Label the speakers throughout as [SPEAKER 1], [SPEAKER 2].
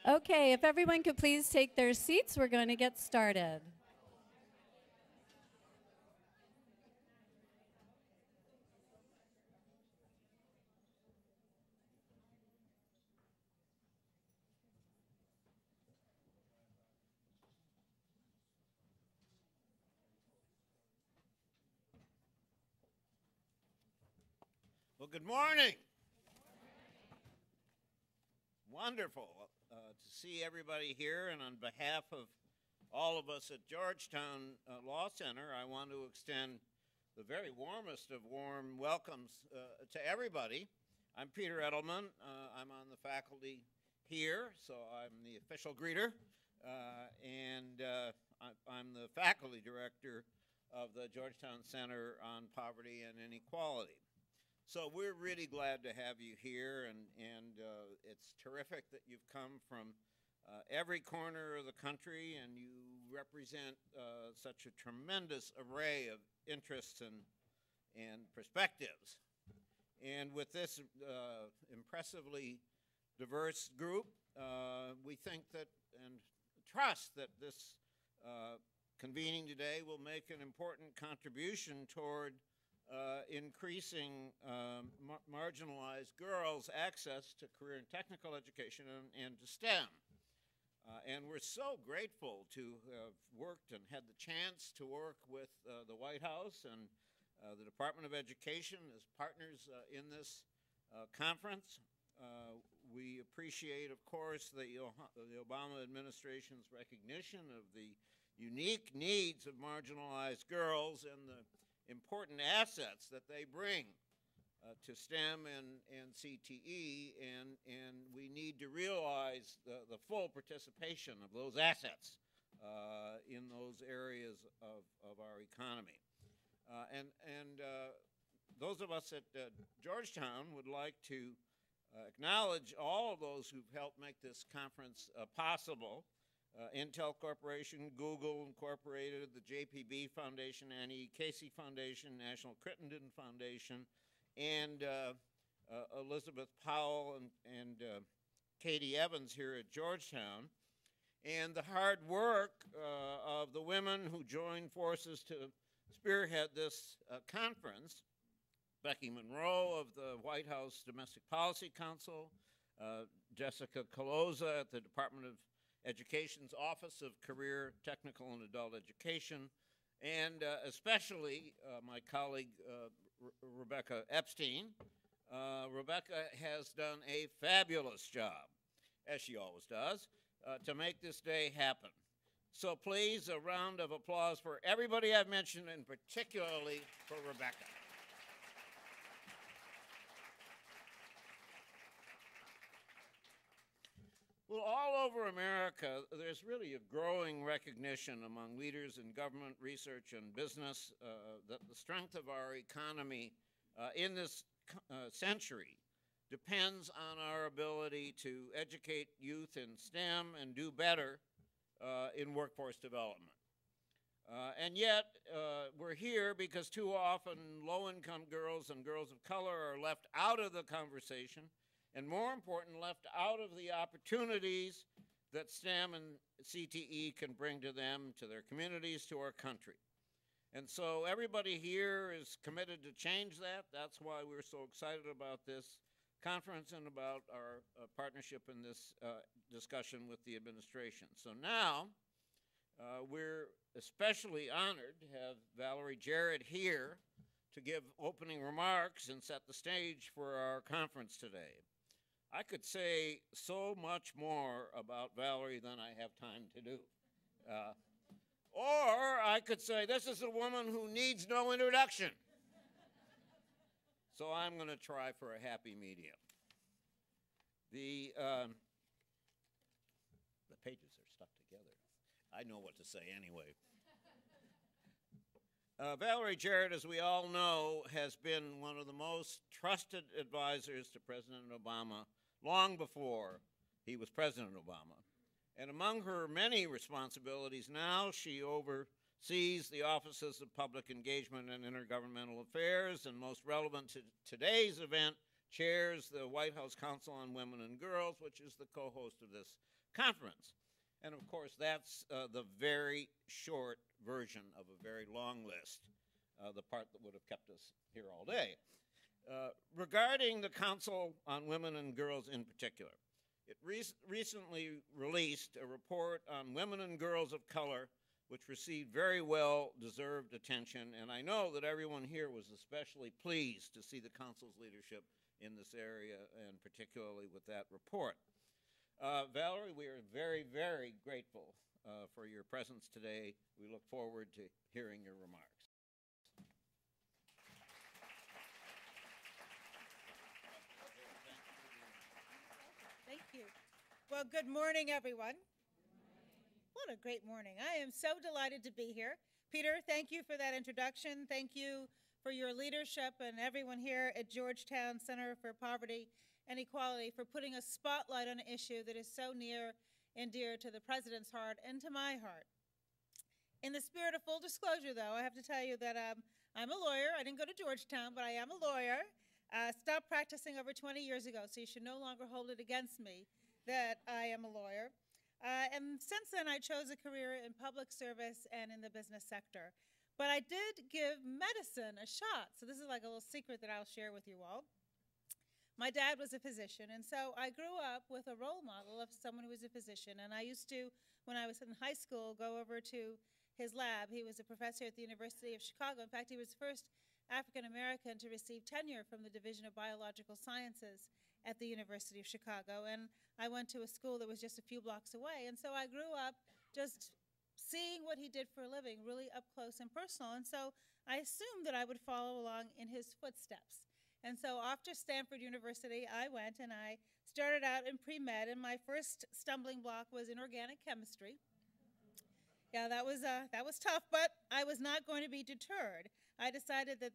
[SPEAKER 1] Okay, if everyone could please take their seats, we're going to get started.
[SPEAKER 2] Well, good morning. Wonderful to see everybody here. And on behalf of all of us at Georgetown Law Center, I want to extend the very warmest of warm welcomes to everybody. I'm Peter Edelman. I'm on the faculty here, so I'm the official greeter. I'm the faculty director of the Georgetown Center on Poverty and Inequality. So we're really glad to have you here, and it's terrific that you've come from every corner of the country, and you represent such a tremendous array of interests and perspectives. And with this impressively diverse group, we think that and trust that this convening today will make an important contribution toward increasing marginalized girls' access to career and technical education and to STEM. And we're so grateful to have worked and had the chance to work with the White House and the Department of Education as partners in this conference. We appreciate, of course, the Obama administration's recognition of the unique needs of marginalized girls and the important assets that they bring to STEM and CTE, and we need to realize the full participation of those assets in those areas of our economy. Those of us at Georgetown would like to acknowledge all of those who've helped make this conference possible. Intel Corporation, Google Incorporated, the JPB Foundation, Annie Casey Foundation, National Crittenden Foundation, and Elizabeth Powell and Katie Evans here at Georgetown, and the hard work of the women who joined forces to spearhead this conference. Becky Monroe of the White House Domestic Policy Council, Jessica Caloza at the Department of Education's Office of Career, Technical, and Adult Education, and especially my colleague Rebecca Epstein. Rebecca has done a fabulous job, as she always does, to make this day happen. So please, a round of applause for everybody I've mentioned, and particularly for Rebecca. Well, all over America, there's really a growing recognition among leaders in government, research, and business that the strength of our economy in this century depends on our ability to educate youth in STEM and do better in workforce development. And yet, we're here because too often low-income girls and girls of color are left out of the conversation, and more important, left out of the opportunities that STEM and CTE can bring to them, to their communities, to our country. And so everybody here is committed to change that. That's why we're so excited about this conference and about our partnership in this discussion with the administration. So now, we're especially honored to have Valerie Jarrett here to give opening remarks and set the stage for our conference today. I could say so much more about Valerie than I have time to do. Or I could say this is a woman who needs no introduction. So I'm going to try for a happy medium. The pages are stuck together. I know what to say anyway. Valerie Jarrett, as we all know, has been one of the most trusted advisors to President Obama long before he was President Obama. And among her many responsibilities now, she oversees the Offices of Public Engagement and Intergovernmental Affairs, and most relevant to today's event, chairs the White House Council on Women and Girls, which is the co-host of this conference. And of course, that's the very short version of a very long list, the part that would have kept us here all day. Regarding the Council on Women and Girls in particular, it recently released a report on women and girls of color, which received very well-deserved attention, and I know that everyone here was especially pleased to see the Council's leadership in this area, and particularly with that report. Valerie, we are very, very grateful for your presence today. We look forward to hearing your remarks.
[SPEAKER 3] Thank you. Well, good morning, everyone. What a great morning. I am so delighted to be here. Peter, thank you for that introduction. Thank you for your leadership and everyone here at Georgetown Center for Poverty and Equality for putting a spotlight on an issue that is so near and dear to the President's heart and to my heart. In the spirit of full disclosure, though, I have to tell you that I'm a lawyer. I didn't go to Georgetown, but I am a lawyer. Stopped practicing over 20 years ago, so you should no longer hold it against me that I am a lawyer. And since then, I chose a career in public service and in the business sector. But I did give medicine a shot, so this is like a little secret that I'll share with you all. My dad was a physician, and so I grew up with a role model of someone who was a physician. And I used to, when I was in high school, go over to his lab. He was a professor at the University of Chicago. In fact, he was the first African-American to receive tenure from the Division of Biological Sciences at the University of Chicago. And I went to a school that was just a few blocks away. And so I grew up just seeing what he did for a living, really up close and personal. And so I assumed that I would follow along in his footsteps. And so after Stanford University, I went and I started out in pre-med, and my first stumbling block was in organic chemistry. Yeah, that was tough, but I was not going to be deterred. I decided that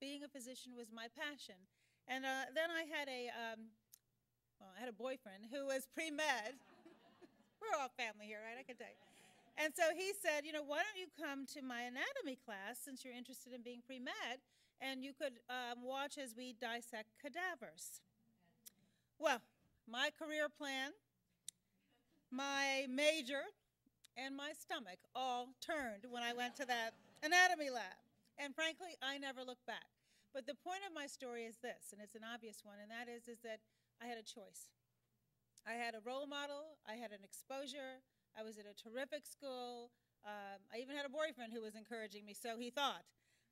[SPEAKER 3] being a physician was my passion. And then I had a boyfriend who was pre-med. We're all family here, right? I can tell you. And so he said, why don't you come to my anatomy class since you're interested in being pre-med, and you could watch as we dissect cadavers. Well, my career plan, my major, and my stomach all turned when I went to that anatomy lab. And frankly, I never looked back. But the point of my story is this, and it's an obvious one, and that is that I had a choice. I had a role model. I had an exposure. I was at a terrific school. I even had a boyfriend who was encouraging me, so he thought.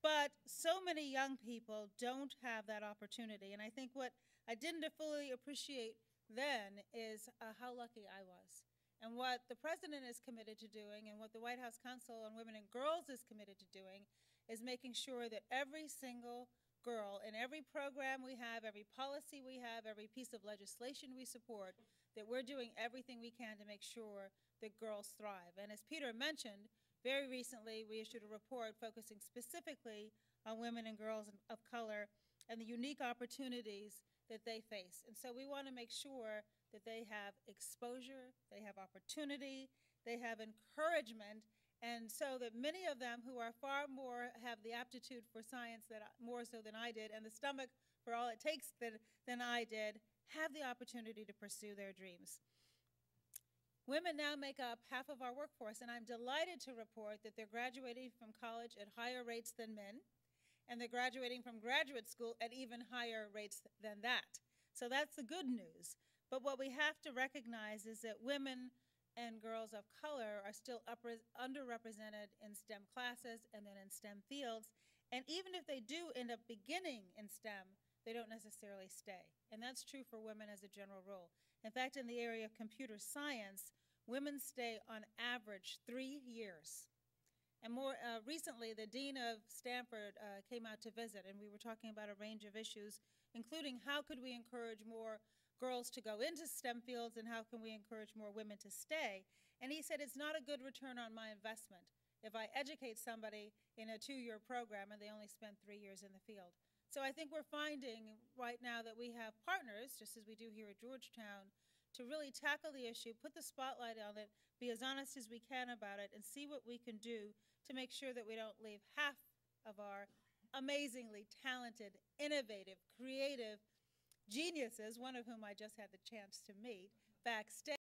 [SPEAKER 3] But so many young people don't have that opportunity, and I think what I didn't fully appreciate then is how lucky I was. And what the President is committed to doing, and what the White House Council on Women and Girls is committed to doing, is making sure that every single girl in every program we have, every policy we have, every piece of legislation we support, that we're doing everything we can to make sure that girls thrive. And as Peter mentioned, very recently we issued a report focusing specifically on women and girls of color and the unique opportunities that they face. And so we want to make sure that they have exposure, they have opportunity, they have encouragement, and so that many of them who are far more have the aptitude for science more so than I did, and the stomach for all it takes than I did, have the opportunity to pursue their dreams. Women now make up half of our workforce, and I'm delighted to report that they're graduating from college at higher rates than men, and they're graduating from graduate school at even higher rates than that. So that's the good news. But what we have to recognize is that women and girls of color are still underrepresented in STEM classes and then in STEM fields. And even if they do end up beginning in STEM, they don't necessarily stay. And that's true for women as a general rule. In fact, in the area of computer science, women stay on average 3 years. And more recently, the dean of Stanford came out to visit, and we were talking about a range of issues, including how could we encourage more girls to go into STEM fields, and how can we encourage more women to stay. And he said it's not a good return on my investment if I educate somebody in a 2-year program and they only spend 3 years in the field. So I think we're finding right now that we have partners, just as we do here at Georgetown, to really tackle the issue, put the spotlight on it, be as honest as we can about it, and see what we can do to make sure that we don't leave half of our amazingly talented, innovative, creative geniuses, one of whom I just had the chance to meet, backstage.